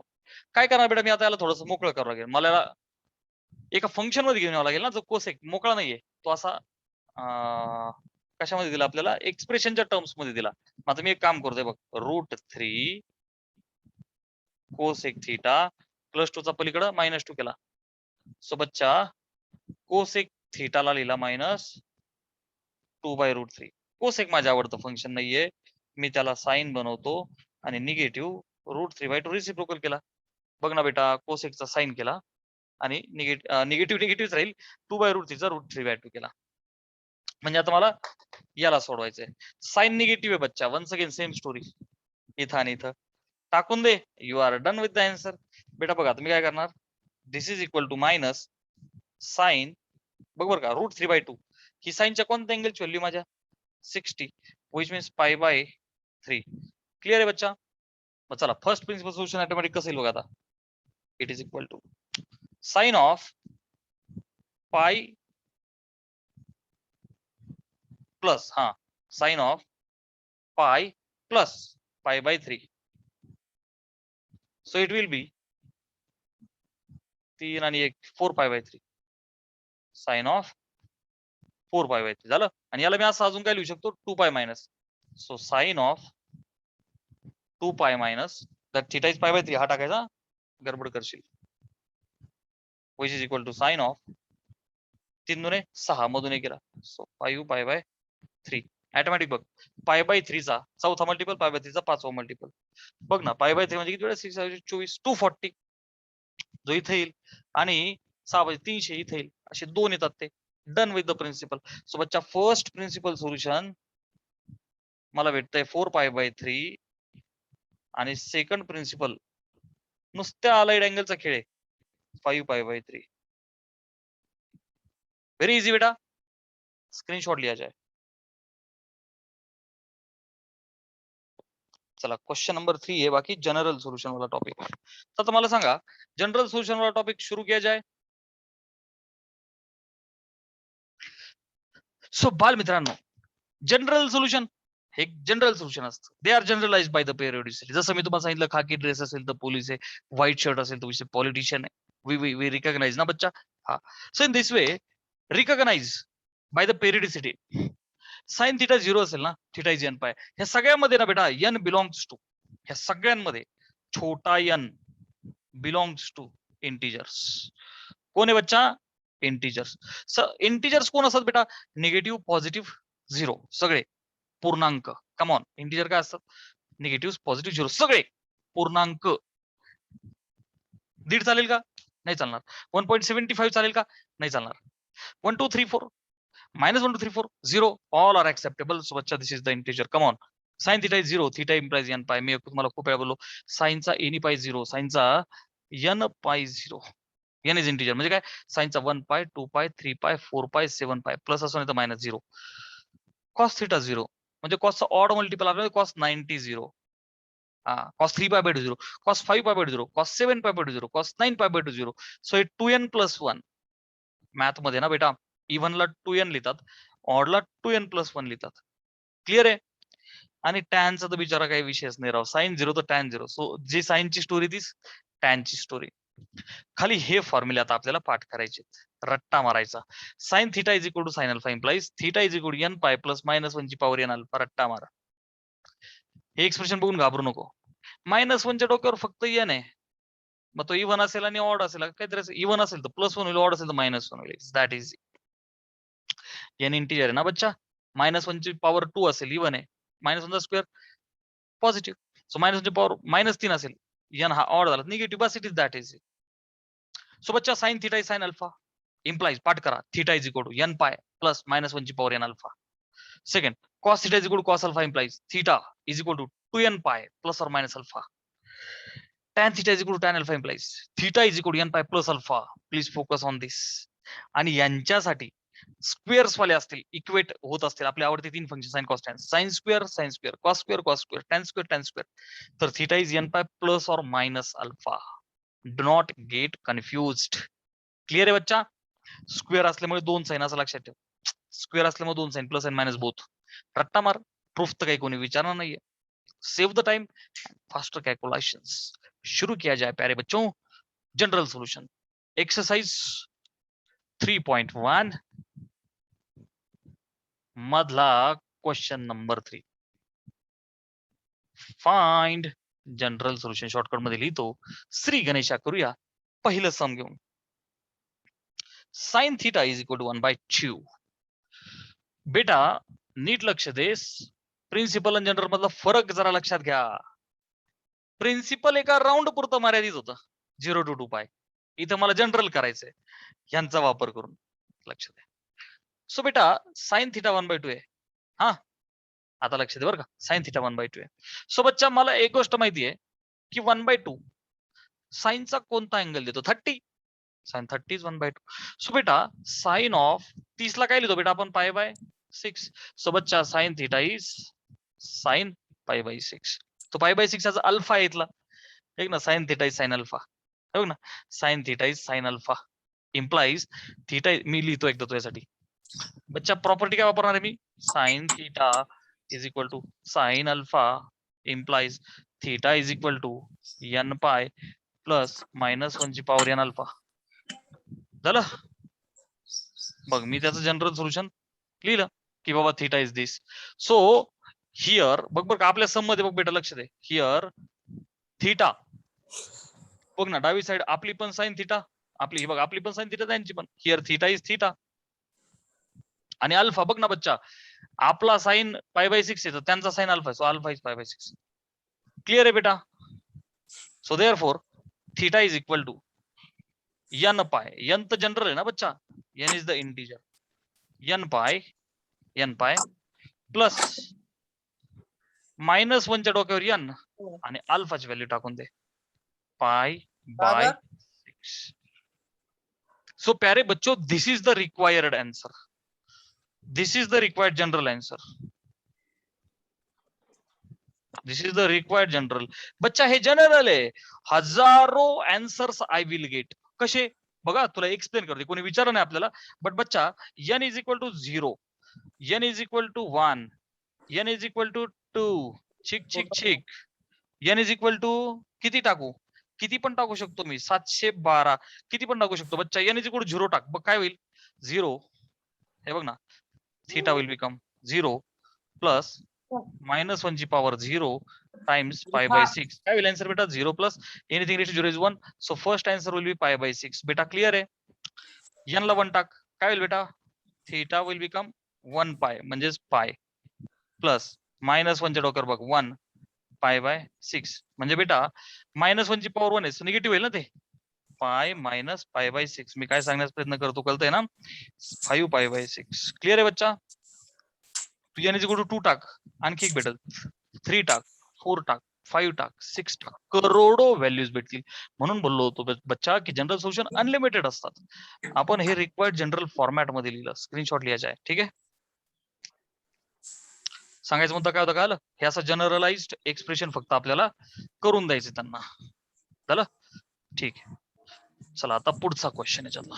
A: काय करणार बेटा मी आता याला थोडंसं मोकळं करावं लागेल. मला याला एका फंक्शन मध्ये घेऊन यावं लागेल ना. जो कोसेक मोकळा नाहीये तो असा कशामध्ये दिला आपल्याला, एक्सप्रेशनच्या टर्म्स मध्ये दिला. आता मी एक काम करतोय बघ. √3 cosec theta plus 2 चा पलीकडं -2 केला. सो बच्चा कोसेक थीटाला लिहिला -2/√3. कोसेक माझ्या आवडतं फंक्शन नाहीये. मी त्याला साइन बनवतो आणि निगेटिव्ह √3/2 रिसिप्रोकल केला. बघ ना बेटा कोसेकचा साइन केला आणि निगेटिव्ह राहील. 2/√3 चा √3/2 केला. म्हणजे आता मला याला सोडवायचंय. साइन निगेटिव्ह आहे बच्चा. Once again same story. इथं आणि इथं टाकून दे. You are done with the answer. बेटा बघा तुम्ही काय करणार. This is equal to minus sine बघ बरं का √3/2. ही साइनच्या कोणत्या अँगलची व्हॅल्यू माझ्या 60 विच मीन्स π/3. क्लिअर आहे बच्चा. मग चला फर्स्ट प्रिन्सिपल सोल्युशन ऑटोमॅटिक कसं येईल बघा आता. It is equal to sine of pi plus sine of pi plus π/3. So it will be 3 आणि 1 4π/3 साइन ऑफ 4π/3 झालं. आणि याला मी असं अजून काय लिहू शकतो 2π minus. So sine of 2π minus that theta is π/3 हा टाकायचा. गडबड करशील. Which is equal to sine of 3 दुने 6 मधून 1 गेला. सो 5π/3 ऑटोमॅटिक बघ. π/3 चा चौथा मल्टिपल, π/3 चा पाचवा मल्टिपल. बघ ना π/3 म्हणजे किती वेळा 6 240 जो इथे येईल आणि 6 300 इथे येईल. असे दोन येतात ते. Done with the principal. So बच्चा फर्स्ट प्रिन्सिपल सोल्युशन मला भेटतंय 4π/3 आणि सेकंड प्रिन्सिपल नुसत्या अलाइड अँगलचा खेळ आहे 5π/3. व्हेरी इझी बेटा. स्क्रीनशॉट लिया जाए. चला क्वेश्चन नंबर 3 है. बाकी जनरल सोल्यूशन वाला टॉपिक. तर मला सांगा जनरल सोल्यूशन वाला टॉपिक शुरू किया जाए. सो बाल मित्रांनो जनरल सोल्युशन हे जनरल सोल्युशन असतं. They are generalize by the periodicity. जसं मी तुम्हाला सांगितलं खाकी ड्रेस असेल तर पोलीस आहे, व्हाईट शर्ट असेल तर पॉलिटिशियन आहे. वी रिकॉग्नाइज ना बच्चा. So in this way recognize by the periodicity. Sine theta 0 असेल ना, थीटा इज n पाय. ह्या सगळ्यामध्ये ना बेटा n बिलॉंग्स टू, ह्या सगळ्यांमध्ये छोटा n बिलॉंग्स टू इंटिजर्स. कोण आहे बच्चा इंटिजर्स. इंटिजर्स कोण असतात बेटा? निगेटिव्ह, पॉझिटिव्ह, झिरो, सगळे पूर्णांक. कमॉन, इंटिजर काय असतात? निगेटिव्ह, पॉझिटिव्ह, झिरो, सगळे पूर्णांक. दीड चालेल का? नाही चालणार. 1.75 चालेल का? नाही चालणार. 1 2 3 4 -1 2 3 4 0 ऑल आर ऍक्सेप्टेबल. सो बच्चा this is the integer. Come on. Sine theta is 0, theta implies n pi. मी तुम्हाला खूप वेळा बोललो, साइनचा एनी पाय 0, साइनचा n पाय 0. n इज इंटिजर म्हणजे काय? साइनचा 1 पाय, 2 पाय, 3 पाय, 4 पाय, 7 पाय, प्लस असो नाही तर मायनस 0. कॉस थीटा 0 म्हणजे कॉसचा ऑड मल्टिपल आपल्याला cos 90 0. cos 3 pi by 2 0, cos 5 pi by 2 0, cos 7 pi by 2 0, cos 9 pi by 2 0. So हे 2n प्लस 1. मॅथ मध्ये ना बेटा, इव्हन ला 2n लिहितात, ऑड ला 2n प्लस 1 लिहितात. क्लिअर आहे? आणि टॅनचा तर बिचारा काही विषयच नाही राव. साइन 0 तर टॅन 0. सो जी साइनची स्टोरी तीच टॅनची स्टोरी. खाली हे फॉर्म्युले आता आपल्याला पाठ करायचे, रट्टा मारायचा. Sine theta is equal to sine alpha implies theta is equal to n pi plus -1 ची पॉवर n अल्फा. रट्टा मारा. हे एक्सप्रेशन बघून घाबरू नको. -1च्या डोक्यावर फक्त n आहे. मग तो इव्हन असेल आणि ऑड असेल, काहीतरी इव्हन असेल तर +1 होईल, ऑड असेल तर -1 होईल. दॅट इज n इंटिजर आहे ना बच्चा. -1 ची पॉवर 2 असेल, इव्हन आहे. -1 चा स्क्वेअर पॉझिटिव्ह. सो -1 ची पॉवर -3 असेल, n हा ऑड झाला, निगेटिव्ह. बस it is that is. So बच्चा sine theta is sine alpha implies, पाठ करा, theta is equal to n pi plus -1 ची power n alpha. Second, cos theta is equal to cos alpha implies theta is equal to 2n pi plus or minus alpha. Tan theta is equal to tan alpha implies theta is equal to n pi plus alpha. Please focus on this. आणि यांच्यासाठी squares वाले असतील, equate होत असतील आपल्या आवडते 3 function, sine cos tan, sine square cos square tan square. तर theta is n pi plus और minus alpha. Do not get confused. Clear आहे बच्चा? स्क्वेअर असल्यामुळे 2 साइन असं लक्षात ठेव. स्क्वेअर असल्यामुळे 2 sine, plus and minus both. रट्टा मार. प्रूफ तर काही कोणी विचारणार नाहीये. Save the time, faster calculations. शुरू किया जाए प्यारे बच्चों. जनरल सॉल्यूशन एक्सरसाइज 3.1 मधला question number 3. Find general solution. Shortcut मध्ये लिहितो, श्री गणेशा करूया. पहिलं सम घेऊन, sine theta is equal to 1/2. बेटा नीट लक्ष देस. प्रिन्सिपल आणि जनरल मधला फरक जरा लक्षात घ्या. प्रिन्सिपल एका राऊंड पुरतं मर्यादित होतं, 0 to 2 पाय. इथं मला जनरल करायचंय, यांचा वापर करून. लक्षात द्या. सो बेटा साइन थीटा 1/2 आहे. हा, आता लक्ष दे बरं का, साइन थीटा 1/2 आहे. सो बच्चा मला एक गोष्ट माहिती आहे की 1/2 साइनचा कोणता अँगल देतो? 30. Sine 30 is 1/2. सो बेटा साइन ऑफ 30 ला काय लिहितो बेटा आपण? π/6. सो बच्चा साइन थीटा इज साइन π/6. तो π/6 याचा अल्फा आहे इथला, एक ना. Sine theta is sine alpha, बघ ना. Sine theta is sine alpha implies theta. मी लिहितो एकदा तुझ्यासाठी बच्चा. प्रॉपर्टी काय वापरणार आहे मी? Sine theta is equal to sine alpha implies theta is equal to n pi plus -1 ची पॉवर n अल्फा. झालं बघ, मी त्याचं जनरल सोल्युशन लिहिलं की बाबा theta is this. So here बघ का आपल्या सम मध्ये, बघ बेटा लक्ष दे. हिअर थीटा, बघ ना डावी साइड आपली पण साइन थीटा, आपली बघ, आपली पण साइन थीटा, त्यांची पण. हिअर थीटा इज थीटा आणि अल्फा बघ ना बच्चा, आपला साइन π/6 आहे तर त्यांचा sine alpha, so alpha is π/6. Clear आहे बेटा? So therefore theta is equal to n pi. n तर जनरल आहे ना बच्चा, n is the integer. n pi plus -1 च्या डोक्यावर n आणि अल्फाची व्हॅल्यू टाकून दे, π/6. सो प्यारे बच्चों, this is the required answer. This is the required general answer. This is the required general. बच्चा हे जनरल आहे. हजारो आन्सर्स आय विल गेट. कसे? बघा तुला एक्सप्लेन करते, कोणी विचारलं नाही आपल्याला. बट बच्चा n is equal to 0, n is equal to 1, n is equal to 2, छिक. n इज इक्वल टू किती टाकू? किती पण टाकू शकतो मी, 712, किती पण टाकू शकतो. बच्चा n इज इक्वल टू 0 टाक, बघ काय होईल? 0. हे बघ ना, थीटा विल बिकम 0 प्लस -1 ची पॉवर 0 टाइम्स π/6. काय होईल आन्सर बेटा? 0 plus anything raised to 0 is 1. So first answer will be π/6. बेटा क्लिअर आहे? n ला 1 टाक, काय होईल बेटा? थिटा विल बिकम 1 पाय म्हणजेच पाय प्लस -1 च्या डोक्यावर बघ 1 पाय बाय 6 म्हणजे बेटा -1 ची पॉवर 1 आहे, निगेटिव्ह होईल ना ते. पाय मायनस पाय बाय 6. मी काय सांगण्याचा प्रयत्न करतो कळतंय ना? 5 पाय बाय 6. क्लिअर आहे बच्चा? तू n इज 2 टाक, आणखी एक भेटल. 3 टाक, 4 टाक, 5 टाक, 6 टाक, करोडो व्हॅल्यूज भेटतील. म्हणून बोललो होतो बच्चा की जनरल सोल्युशन अनलिमिटेड असतात. आपण हे रिक्वायर्ड जनरल फॉर्मॅट मध्ये लिहिलं, स्क्रीनशॉट लिहायचा आहे. ठीक आहे, सांगायचं मुद्दा काय होता काल? हे असं जनरलाइज्ड एक्सप्रेशन फक्त आपल्याला करून द्यायचे त्यांना. झालं? ठीक आहे, चला आता पुढचा क्वेश्चन याच्यातला.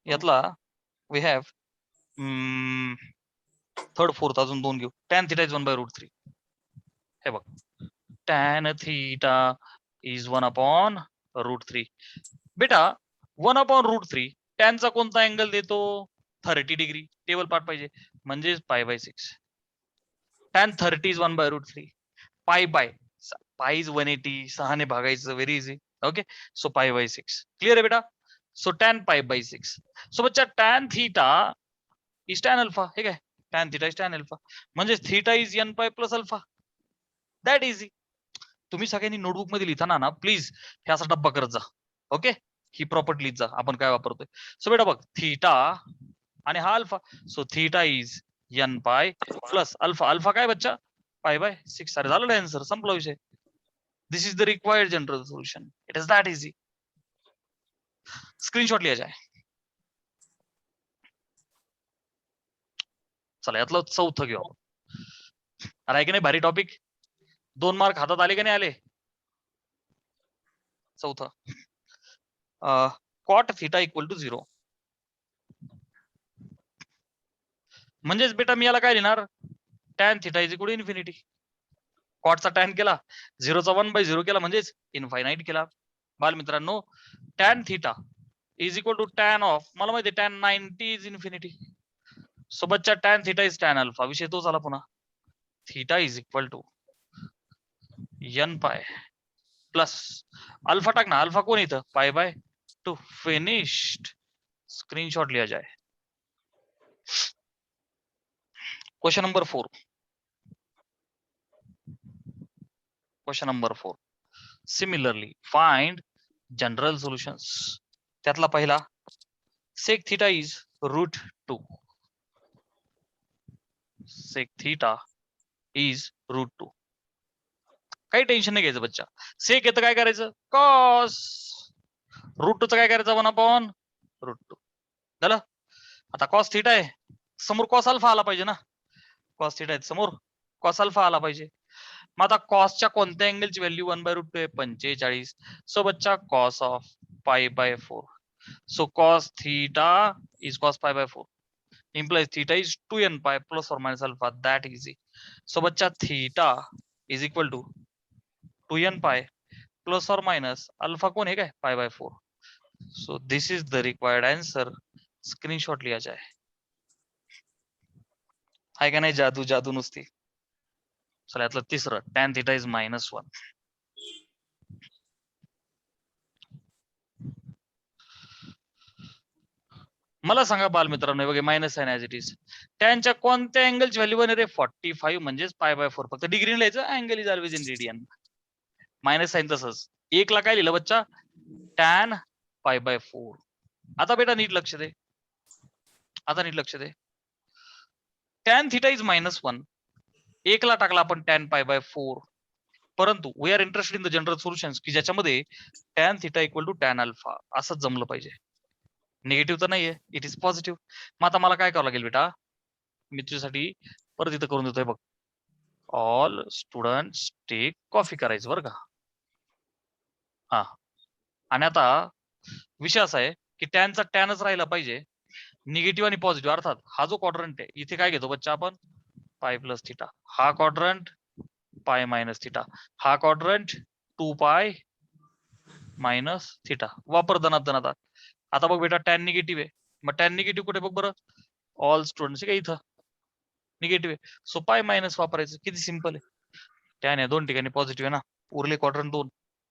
A: यातला वी हॅव थर्ड फोर्थ अजून 2 घेऊ. tan theta is 1/√3. हे बघ, tan थीटा इज 1/√3. बेटा 1/√3 tan चा कोणता अँगल देतो? 30 डिग्री. टेबल पार्ट पाहिजे म्हणजे पाय बाय 6. tan 30 is 1/√3. पाय इज 180. 6 ने भागायचं, very easy. Okay, so pi by 6. Clear आहे बेटा? So tan pi by 6. So बच्चा tan theta is tan alpha. हे काय? tan theta is tan alpha म्हणजे theta is n pi plus alpha. That easy. तुम्ही सगळ्यांनी नोटबुक मध्ये लिहिताना ना प्लीज हे असा डब्बा करत जा. ओके, ही प्रॉपर्टी लिहित जा आपण काय वापरतोय. सो बेटा बघ, थीटा आणि हा alpha, so theta is n pi plus alpha. Alpha काय बच्चा? पाय बाय 6. अरे झालं आन्सर, संपला विषय. This is the required general solution. It is that easy. Screenshot लिहायचा आहे. चला यातलं चौथं घेऊ आपण. अरे आहे की नाही भारी टॉपिक? 2 मार्क हातात आले की नाही आले? चौथं, कॉट थीटा इक्वल टू 0. म्हणजेच बेटा मी याला काय लिहिणार? tan theta is equal to infinity. कॉटचा tan केला, 0चा 1/0 केला म्हणजेच इनफायनाईट केला. बालमित्रांनो, tan theta is equal to tan of, मला माहिती tan 90 इज इन्फिनिटी. सोबतच्या tan theta is tan alpha. विषय तो झाला पुन्हा. Theta is equal to n pi plus alpha टाक ना. अल्फा कोण इथं? पाय बाय 2. फिनिश्ड. स्क्रीनशॉट लिहा जाए. Question number 4. Question number 4. Similarly find general solutions. त्यातला पहिला, sec theta is √2. Sec theta is √2. काही टेन्शन नाही घ्यायचं बच्चा. सेक येतं काय करायचं? कॉस. √2चं काय करायचं? 1/√2. झालं. आता कॉस थीटा आहे, समोर कॉस अल्फा आला पाहिजे ना. कॉस थीटा आहे समोर कॉस अल्फा आला पाहिजे. मग आता कॉसच्या कोणत्या अँगलची व्हॅल्यू 1/√2 आहे? 45. सो बच्चा कॉस ऑफ पाय by 4. So cos theta is cos pi by 4 implies theta is 2n pi plus or minus alpha. That easy. So बच्चा theta is equal to 2n pi plus or minus alpha कोण है काय? pi by 4. So this is the required answer. Screenshot लिया जाए. है का नाही जादू जादू नुसती. चला यातलं तिसरं, tan theta is -1. मला सांगा बालमित्रांनो, बघा minus sine as it is. टॅनच्या कोणत्या अँगलची व्हॅल्यू बने रे? 45 म्हणजेच पाय बाय 4. फक्त डिग्री लिहायचं, angle is always in radian. Minus sine तसंच. 1 ला काय लिहिलं बच्चा? टॅन पाय बाय 4. आता बेटा नीट लक्ष दे. आता नीट लक्ष दे. Tan theta is -1. 1 ला टाकला आपण टॅन पाय बाय 4. परंतु we are interested in the general solutions की ज्याच्यामध्ये tan theta equal to tan alpha असंच जमलं पाहिजे. निगेटिव्ह तर नाहीये, इट इज पॉझिटिव्ह. मग आता मला काय करावं लागेल बेटा? मी तुझ्यासाठी परत इथं करून देतोय बघ. ऑल स्टुडंट्स टेक कॉफी करायचं बरं का. हा, आणि आता विषय असा आहे की टॅनचा टॅनच राहिला पाहिजे, निगेटिव्ह आणि पॉझिटिव्ह. अर्थात हा जो क्वाड्रंट आहे इथे काय घेतो बच्चा आपण? पाय प्लस थीटा. हा क्वाड्रंट पाय मायनस थीटा. हा क्वाड्रंट 2 पाय मायनस थीटा. वापर धनात. आता बघ बेटा टॅन निगेटिव्ह आहे. मग टॅन निगेटिव्ह कुठे बघ बरं? ऑल स्टुडंट्स का इथं निगेटिव्ह आहे. सो पाय मायनस वापरायचं. किती सिंपल आहे. टॅन आहे 2 ठिकाणी पॉझिटिव्ह आहे ना, उरले क्वाड्रंट 2.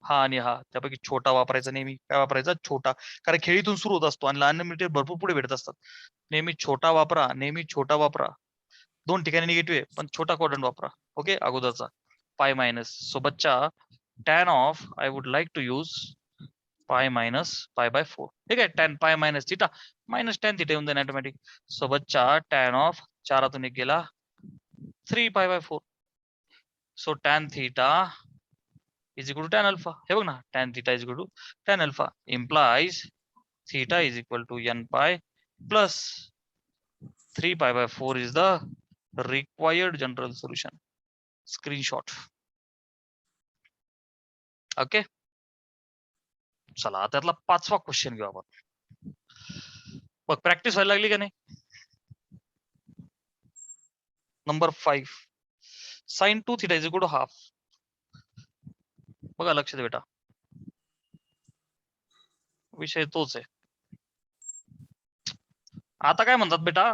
A: हा आणि हा त्यापैकी छोटा वापरायचा नेहमी. काय वापरायचा? छोटा. कारण खेळीतून सुरू होत असतो आणि अनलिमिटेड भरपूर पुढे भेटत असतात. नेहमी छोटा वापरा, नेहमी छोटा वापरा. दोन ठिकाणी निगेटिव्ह आहे पण छोटा क्वाड्रंट वापरा. ओके, अगोदरचा पाय मायनस. सो बच्चा tan of I would like to use pi minus pi by 4. ठीक आहे, tan pi minus theta minus tan theta येऊन जाईल ऑटोमॅटिक. सो बच्चा tan ऑफ 4 एक गेला 3 pi by 4. So tan theta is equal to tan alpha. हे बघ ना, tan theta is equal to tan alpha implies theta is equal to n pi plus 3 pi by 4 is the required general solution. Screenshot. Okay, चला त्यातला 5वा question घेऊ आपण. बघ practice व्हायला लागली का नाही. Number 5 sin 2 theta is equal to half. बघा लक्ष दे बेटा, विषय तोच आहे. आता काय म्हणतात बेटा,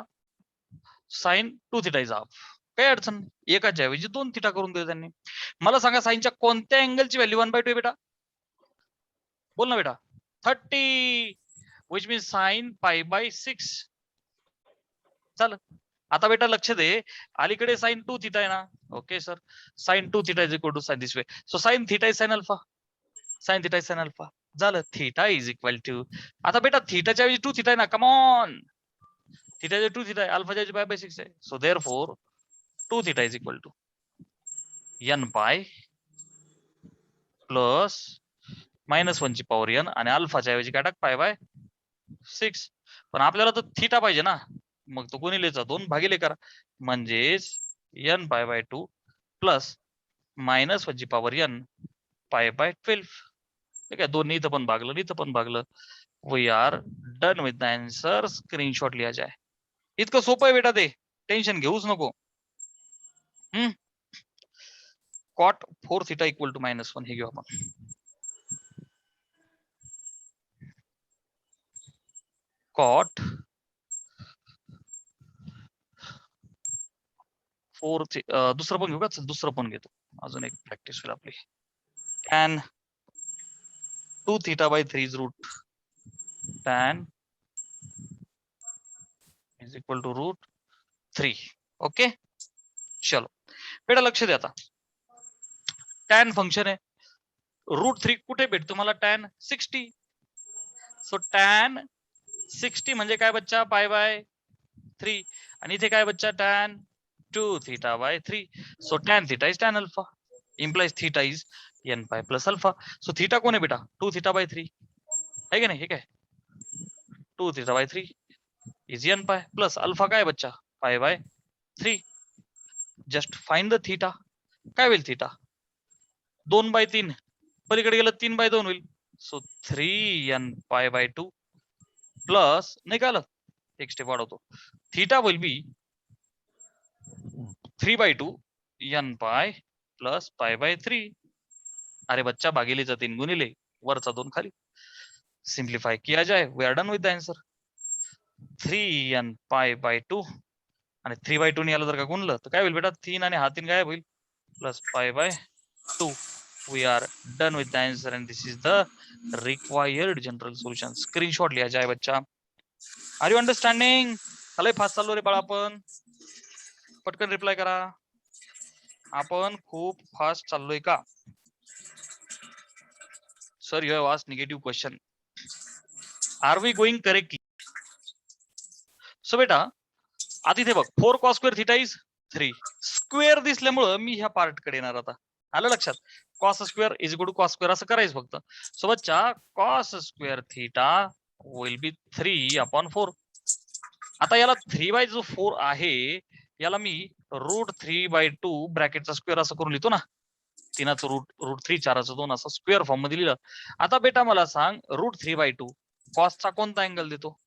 A: साइन 2 थिटा इज हाफ. काही अडचण, एकाच्या ऐवजी 2 थिटा करून दिले त्यांनी. मला सांगा साइनच्या कोणत्या अँगलची व्हॅल्यू 1/2 आहे बेटा? बोल ना बेटा. 30 विच मीन्स साइन पाय बाय 6. चल आता बेटा लक्ष दे, अलीकडे साइन 2 थिटा आहे ना. Okay sir, sine 2 theta is equal to sine this way. So sine theta is sine alpha, sine theta is sine alpha. झालं, थिटा इज इक्वल टू. आता बेटा थिटाच्या ऐवजी 2 थिटा आहे ना. कम ऑन, थिटाच्या 2 थिटा आहे, अल्फाच्या ऐवजी पाय बाय 6 आहे. So therefore 2 theta is equal to n pi plus -1 ची पॉवर n आणि अल्फाच्या ऐवजी काय टाक पाय बाय 6. पण आपल्याला तर थिटा पाहिजे ना, मग तो गुणिलेचा 2 भागिले करा, म्हणजेच n पाय बाय 2 प्लस -1 ची पॉवर n पाय बाय 12. ठीक आहे, दोन्ही इथं पण भागलं, इथं पण भागलं. We are done with the answer. Screenshot लिहा जाए. इतकं सोपं आहे बेटा, ते टेन्शन घेऊच नको. cot 4 theta equal to -1 हे घेऊ आपण. cot 4 दुसरं पण घेऊ का? दुसरं पण घेतो, अजून एक प्रॅक्टिस होईल आपली. tan 2 theta by 3 is root tan is equal to root 3. Okay, चलो बेटा लक्ष दे. आता tan फंक्शन आहे, √3 कुठे भेटतो मला? tan 60. सो tan 60 म्हणजे काय बच्चा? पाय बाय 3. आणि इथे काय बच्चा? tan 2 theta by 3. So tan theta is tan alpha, implies theta is n pi plus alpha. So theta कोण आहे बेटा? 2 theta by 3 है की नाही? हे काय 2 theta by 3 is n pi plus alpha काय बच्चा? pi by 3. Just find the theta. काय होईल थीटा? 2/3 पलीकडे गेलं 3/2 होईल. So 3n pi by 2 plus, नाही का आलं, एक स्टेप वाढवतो, theta will be 3/2 n pi plus pi by 3. अरे बच्चा, भागिलेचा 3 गुणिले वरचा 2 खाली. सिंप्लिफाय किया जाए, we are done with the answer. 3n pi by 2 आणि 3/2 ने याला जर का गुणलं तर काय होईल बेटा? 3 आणि हा 3 गायब होईल, plus pi by 2. We are done with the answer and this is the required general solution. Screenshot लिया जाए बच्चा. Are you understanding? लय फास्ट चाललो रे बाळा आपण, पटकन रिप्लाय करा. आपण खूप फास्ट चाललोय का? Sir, you have asked negative question. Are we going correctly? सो बेटा आता इथे बघ, 4 cos square theta is 3. Square दिसल्यामुळं मी ह्या पार्ट कडे येणार. आता आलं लक्षात? cos square is equal to cos square असं करायचं फक्त. सो बच्चा cos square theta will be 3/4. आता याला 3/4 आहे, याला मी √3/2 ब्रॅकेटचा स्क्वेअर असं करून लिहितो ना. 3चं √3, 4चं 2 असं स्क्वेअर फॉर्म मध्ये लिहिलं. आता बेटा मला सांग, √3/2 कॉसचा कोणता अँगल देतो?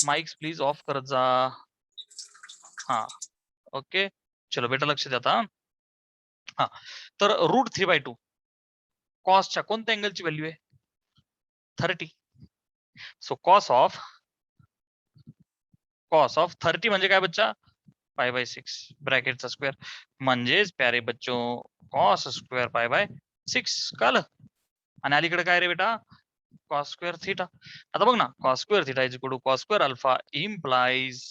A: माइक्स प्लीज ऑफ करत जा. हा ओके, चलो बेटा लक्ष द्या आता. हा, तर √3/2 कॉसच्या कोणत्या अँगलची व्हॅल्यू आहे? 30. सो कॉस ऑफ 30 म्हणजे काय बच्चा? पाई बाय 6 ब्रॅकेटचा स्क्वेअर म्हणजेच प्यारे बच्चो कॉस स्क्वेअर पाई बाय 6 कळलं. आणि अलीकडे काय रे बेटा कॉस स्क्वेअर थीटा. आता बघ ना cos square theta is equal to cos square alpha implies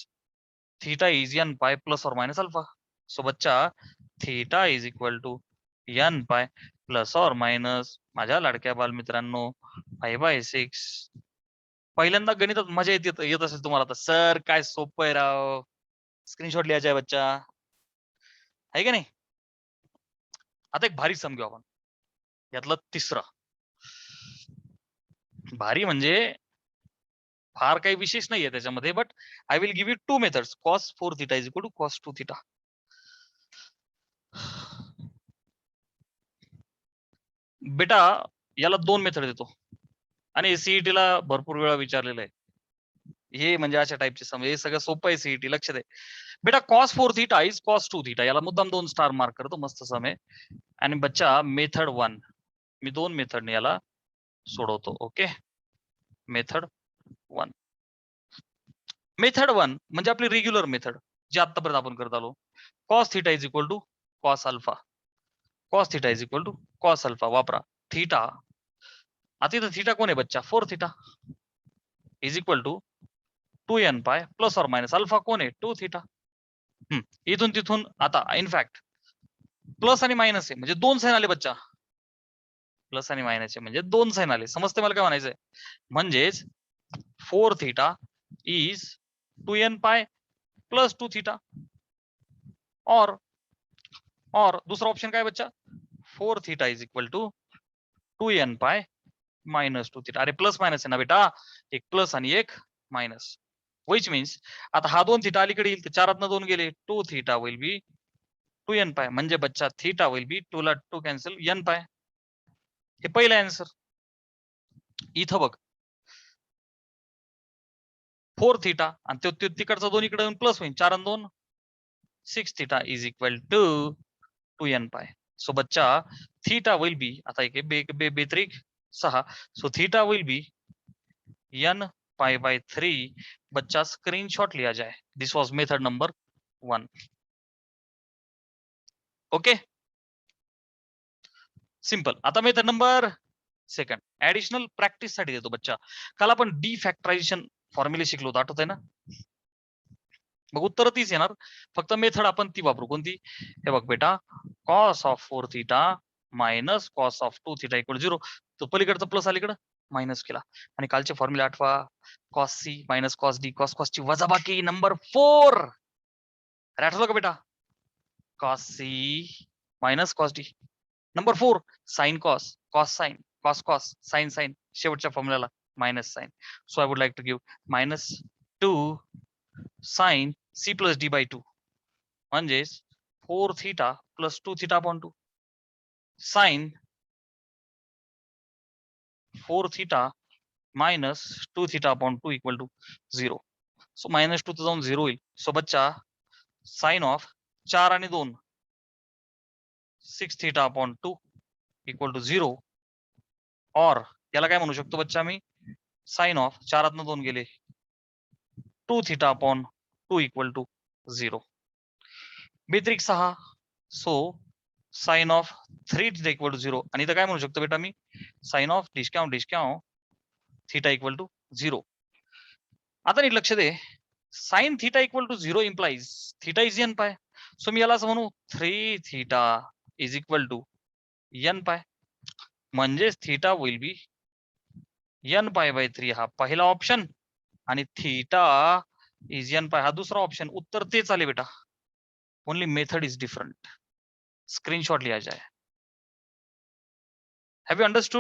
A: theta is n pi plus और माइनस अल्फा. सो बच्चा theta is equal to n pi plus और मायनस माझ्या लाडक्या बालमित्रांनो पाय बाय 6. पहिल्यांदा गणितात मजा येत असेल तुम्हाला तर सर काय सोपं आहे राव. स्क्रीनशॉट लिहायचा आहे बच्चा आहे का नाही. आता एक भारी सम घेऊ आपण यातलं तिसरं. भारी म्हणजे फार काही विशेष नाहीये त्याच्यामध्ये but I will give you 2 methods cos 4 theta is equal to cos 2 theta. बेटा याला 2 मेथड देतो आणि सीईटी ला भरपूर वेळा विचारलेलं आहे. हे म्हणजे अशा टाइपचे सम हे सगळं सोपं आहे सीईटी लक्ष दे. बेटा cos 4 theta is cos 2 theta याला मुद्दाम 2 स्टार मार्क करतो मस्त सम आहे. आणि बच्चा मेथड 1 मी 2 मेथडने याला सोडवतो. ओके मेथड 1 म्हणजे आपली रेग्युलर मेथड जी आतापर्यंत आपण करत आलो. Cos theta is equal to cos alpha. Cos theta is equal to cos alpha वापरा. थीटा आता इथं थीटा कोण आहे बच्चा 4 theta is equal to 2n पाय प्लस और मायनस अल्फा कोण आहे 2 थीटा. इथून तिथून आता इनफॅक्ट प्लस आणि मायनस आहे म्हणजे 2 साइन आले बच्चा. प्लस आणि मायनस आहे म्हणजे 2 साइन आले. समजते मला काय म्हणायचंय. म्हणजेच 4 थीटा इज 2n पाय प्लस 2 थीटा और दूसरा ऑप्शन काय बच्चा 4 theta is equal to 2n pi minus 2 theta. अरे प्लस मायनस आहे ना बेटा एक प्लस आणि एक मायनस विच मीन्स आता हा 2 थीटा अलीकडे येईल 4 2 गेले 2 थीटा विल बी 2n पाय म्हणजे बच्चा थीटा विल बी 2 ला 2 कॅन्सल n पाय. हे पहिलं आन्सर. इथं बघ 4 थीटा आणि तिकडचा 2 इकडे प्लस होईल 4 2 6 theta is equal to 2n पाय. सो बच्चा थीटा विल बी आता एक बेत्रिक 6 so theta will be n pi by 3. बच्चा स्क्रीनशॉट लिया जाए. This was method number 1. Okay simple. आता मेथड नंबर 2 ऍडिशनल प्रॅक्टिस साठी देतो बच्चा. काल आपण डी फॅक्टरायझेशन फॉर्म्युले शिकलो होतो आठवत आहे ना. मग उत्तर तीच येणार फक्त मेथड आपण ती वापरू कोणती. हे बघ बेटा cos of 4 theta minus cos of 2 theta equal 0. तो पलीकडचा प्लस अलीकडं मायनस केला आणि कालचे फॉर्म्युले आठवा cos C minus cos D cos cos ची वजाबाकी नंबर 4. अरे आठवलं का बेटा cos C minus cos D number 4 sine cos cos sine cos cos sine sine शेवटच्या फॉर्म्युलाला minus sine. So I would like to give minus 2 sine C plus D by 2 म्हणजेच 4 theta plus 2 theta upon 2 sine 4 theta minus 2 theta upon 2 equal to 0. So minus 2 जाऊन 0 होईल. So बच्चा sign of 4 आणि 2 6 theta upon 2 equal to 0 और याला काय म्हणू शकतो बच्चा मी साइन ऑफ 4 2 गेले 2 थीटा अपॉन 2 इक्वल टू 0. बेत्रिक 6 so sine of 3 theta equal to 0 आणि इथं काय म्हणू शकतो बेटा मी sine of discount theta equal to 0. आता नीट लक्ष दे sine theta equal to 0 implies theta is n pi. So मी याला असं म्हणू 3 theta is equal to n pi म्हणजेच theta will be n pi by 3 हा पहिला ऑप्शन आणि थीटा इज n पाय हा दुसरा ऑप्शन. उत्तर तेच आले बेटा only method is different. Screenshot लिया जाए. Have you understood